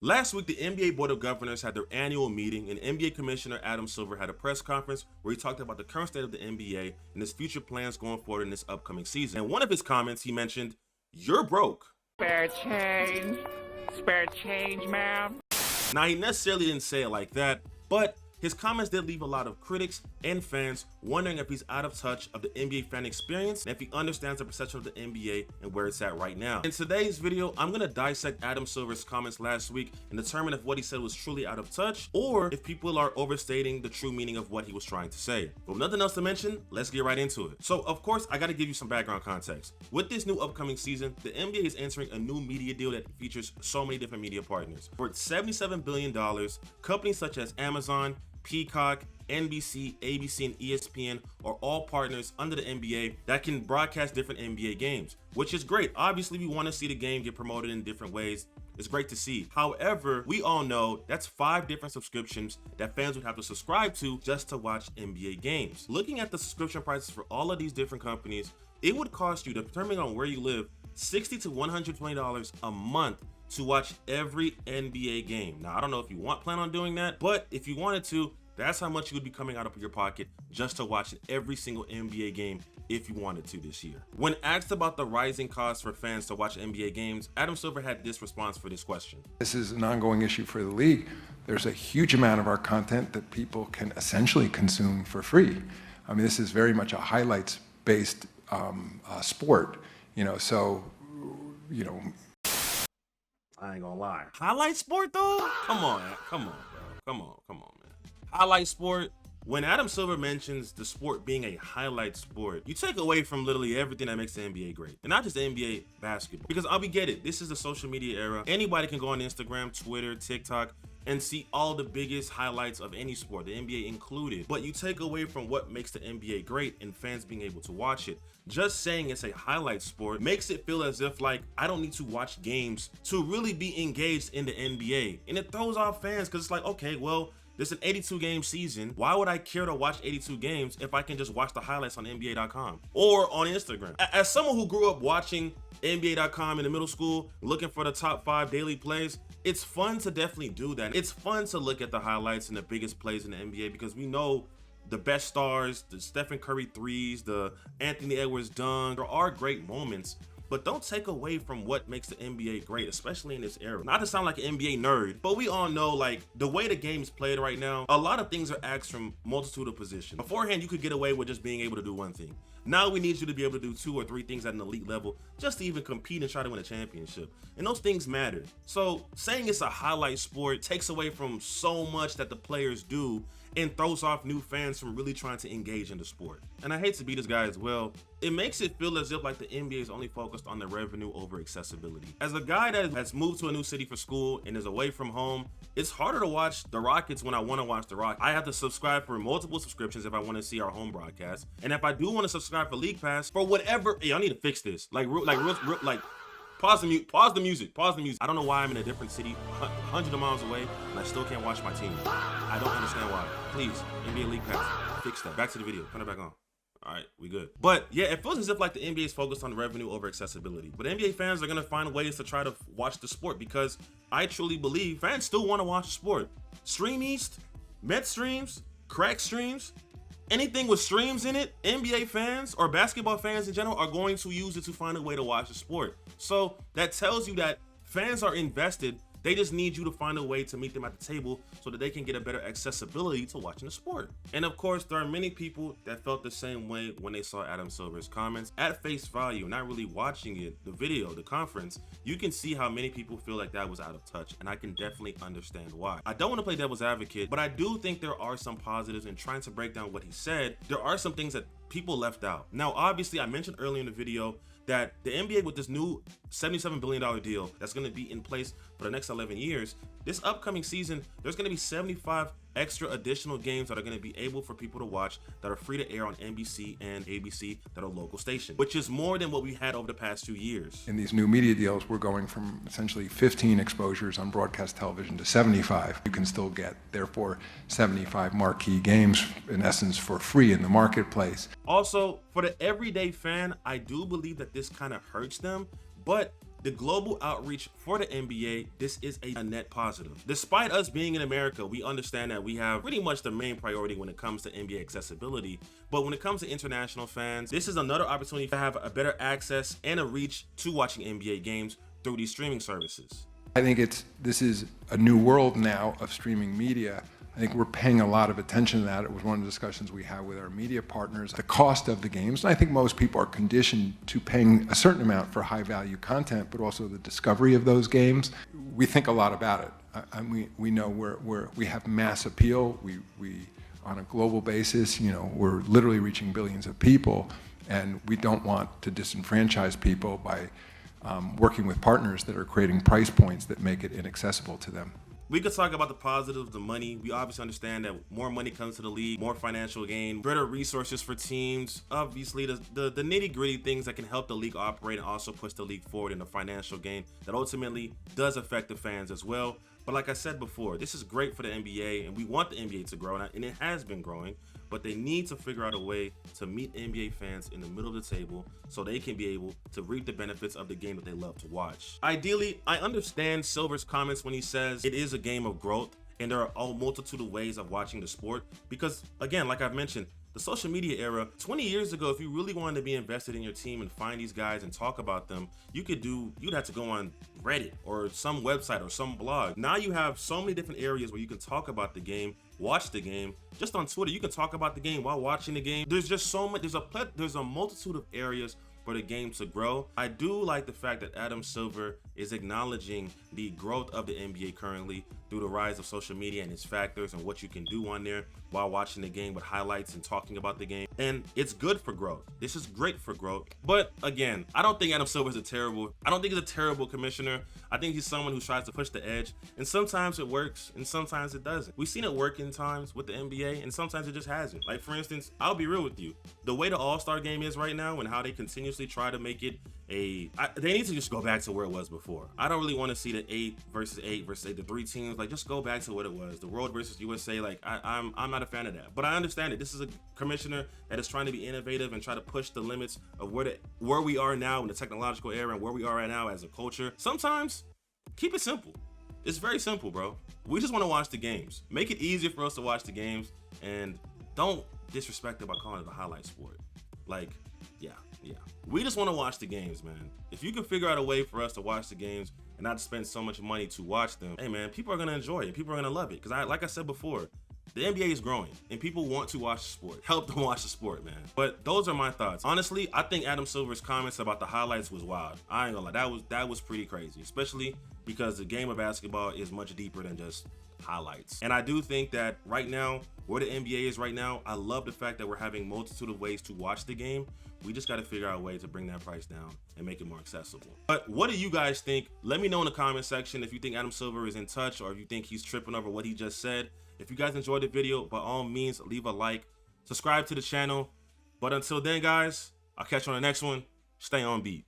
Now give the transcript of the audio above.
Last week, the NBA Board of Governors had their annual meeting, and NBA Commissioner Adam Silver had a press conference where he talked about the current state of the NBA and his future plans going forward in this upcoming season. And one of his comments, he mentioned, "You're broke." Spare change. Spare change, ma'am. Now, he necessarily didn't say it like that, but his comments did leave a lot of critics and fans wondering if he's out of touch of the NBA fan experience and if he understands the perception of the NBA and where it's at right now. In today's video, I'm gonna dissect Adam Silver's comments last week and determine if what he said was truly out of touch or if people are overstating the true meaning of what he was trying to say. But with nothing else to mention, let's get right into it. So, of course, I gotta give you some background context. With this new upcoming season, the NBA is entering a new media deal that features so many different media partners. For $77 billion, companies such as Amazon, Peacock, NBC, ABC, and ESPN are all partners under the NBA that can broadcast different NBA games, which is great. Obviously, we want to see the game get promoted in different ways. It's great to see. However, we all know that's 5 different subscriptions that fans would have to subscribe to just to watch NBA games. Looking at the subscription prices for all of these different companies, it would cost you, depending on where you live, $60 to $120 a month to watch every NBA game. Now, I don't know if you plan on doing that, but if you wanted to, that's how much you would be coming out of your pocket just to watch every single NBA game if you wanted to this year. When asked about the rising costs for fans to watch NBA games, Adam Silver had this response for this question. This is an ongoing issue for the league. There's a huge amount of our content that people can essentially consume for free. I mean, this is very much a highlights-based sport, so. I ain't gonna lie. Highlight sport though? Come on, bro. Come on, man. Highlight sport. When Adam Silver mentions the sport being a highlight sport, you take away from literally everything that makes the NBA great. And not just the NBA basketball. Because get it, this is the social media era. Anybody can go on Instagram, Twitter, TikTok, and see all the biggest highlights of any sport, the NBA included. But you take away from what makes the NBA great and fans being able to watch it. Just saying it's a highlight sport makes it feel as if like I don't need to watch games to really be engaged in the NBA. And it throws off fans because it's like, okay, well, this is an 82 game season. Why would I care to watch 82 games if I can just watch the highlights on NBA.com or on Instagram? As someone who grew up watching NBA.com in the middle school, looking for the top 5 daily plays, it's fun to definitely do that. It's fun to look at the highlights and the biggest plays in the NBA because we know the best stars, the Stephen Curry threes, the Anthony Edwards dunk. There are great moments, but don't take away from what makes the NBA great, especially in this era. Not to sound like an NBA nerd, but we all know like the way the game is played right now, a lot of things are asked from multitude of positions. Beforehand, you could get away with just being able to do one thing. Now we need you to be able to do 2 or 3 things at an elite level just to even compete and try to win a championship. And those things matter. So saying it's a highlight sport takes away from so much that the players do and throws off new fans from really trying to engage in the sport. And I hate to be this guy as well, it makes it feel as if like the NBA is only focused on the revenue over accessibility. As a guy that has moved to a new city for school and is away from home, it's harder to watch the Rockets when I want to watch the Rockets. I have to subscribe for multiple subscriptions if I want to see our home broadcast. And if I do want to subscribe for League Pass, for whatever, I need to fix this. Pause the music. I don't know why I'm in a different city, hundreds of miles away, and I still can't watch my team. I don't understand why. Please, NBA League Pass, fix that. Back to the video. Turn it back on. All right, we good. But yeah, it feels as if like the NBA is focused on revenue over accessibility. But NBA fans are gonna find ways to try to watch the sport because I truly believe fans still want to watch the sport. Stream East, Met streams, crack streams, anything with streams in it, NBA fans or basketball fans in general are going to use it to find a way to watch the sport. So that tells you that fans are invested. They just need you to find a way to meet them at the table so that they can get a better accessibility to watching the sport. And of course, there are many people that felt the same way when they saw Adam Silver's comments. At face value, not really watching it, the video, the conference, you can see how many people feel like that was out of touch, and I can definitely understand why. I don't want to play devil's advocate, but I do think there are some positives in trying to break down what he said. There are some things that people left out. Now, obviously, I mentioned earlier in the video that the NBA with this new $77 billion deal that's going to be in place for the next 11 years, this upcoming season, there's going to be 75 extra additional games that are going to be able for people to watch that are free to air on NBC and ABC that are local stations, which is more than what we had over the past 2 years. In these new media deals, we're going from essentially 15 exposures on broadcast television to 75. You can still get, therefore, 75 marquee games, in essence, for free in the marketplace. Also, for the everyday fan, I do believe that this kind of hurts them, but the global outreach for the NBA, this is a net positive. Despite us being in America, we understand that we have pretty much the main priority when it comes to NBA accessibility. But when it comes to international fans, this is another opportunity to have a better access and a reach to watching NBA games through these streaming services. I think this is a new world now of streaming media. I think we're paying a lot of attention to that. It was one of the discussions we had with our media partners, the cost of the games. And I think most people are conditioned to paying a certain amount for high value content, but also the discovery of those games. We think a lot about it. We know we have mass appeal. We on a global basis, we're literally reaching billions of people, and we don't want to disenfranchise people by working with partners that are creating price points that make it inaccessible to them. We could talk about the positives, the money. We obviously understand that more money comes to the league, more financial gain, better resources for teams. Obviously, the nitty-gritty things that can help the league operate and also push the league forward in the financial gain that ultimately does affect the fans as well. But like I said before, this is great for the NBA, and we want the NBA to grow, and it has been growing. But they need to figure out a way to meet NBA fans in the middle of the table so they can be able to reap the benefits of the game that they love to watch. Ideally, I understand Silver's comments when he says it is a game of growth and there are a multitude of ways of watching the sport because, again, like I've mentioned, the social media era, 20 years ago, if you really wanted to be invested in your team and find these guys and talk about them, you'd have to go on Reddit or some website or some blog. Now you have so many different areas where you can talk about the game, watch the game. Just on Twitter, you can talk about the game while watching the game. There's just so much, there's a multitude of areas for the game to grow. I do like the fact that Adam Silver is acknowledging the growth of the NBA currently through the rise of social media and its factors and what you can do on there while watching the game with highlights and talking about the game. And it's good for growth. This is great for growth. But again, I don't think Adam Silver is a terrible commissioner. I think he's someone who tries to push the edge, and sometimes it works and sometimes it doesn't. We've seen it work in times with the NBA and sometimes it just hasn't. Like, for instance, I'll be real with you. The way the All-Star game is right now and how they continuously try to make it they need to just go back to where it was before. I don't really want to see the 8 versus 8, the 3 teams. Like, just go back to what it was. The World versus USA. Like, I'm not a fan of that. But I understand it. This is a commissioner that is trying to be innovative and try to push the limits of where we are now in the technological era and where we are right now as a culture. Sometimes, keep it simple. It's very simple, bro. We just want to watch the games. Make it easier for us to watch the games, and don't disrespect it by calling it a highlight sport. Like, yeah. We just want to watch the games, man. If you can figure out a way for us to watch the games and not spend so much money to watch them, hey, man, people are going to enjoy it. People are going to love it. Because like I said before, the NBA is growing and people want to watch the sport. Help them watch the sport, man. But those are my thoughts. Honestly, I think Adam Silver's comments about the highlights was wild. I ain't gonna lie, that was pretty crazy, especially because the game of basketball is much deeper than just highlights. And I do think that right now, where the NBA is right now, I love the fact that we're having multitude of ways to watch the game. We just got to figure out a way to bring that price down and make it more accessible. But what do you guys think? Let me know in the comment section if you think Adam Silver is in touch or if you think he's tripping over what he just said. If you guys enjoyed the video, by all means, leave a like, subscribe to the channel. But until then, guys, I'll catch you on the next one. Stay on beat.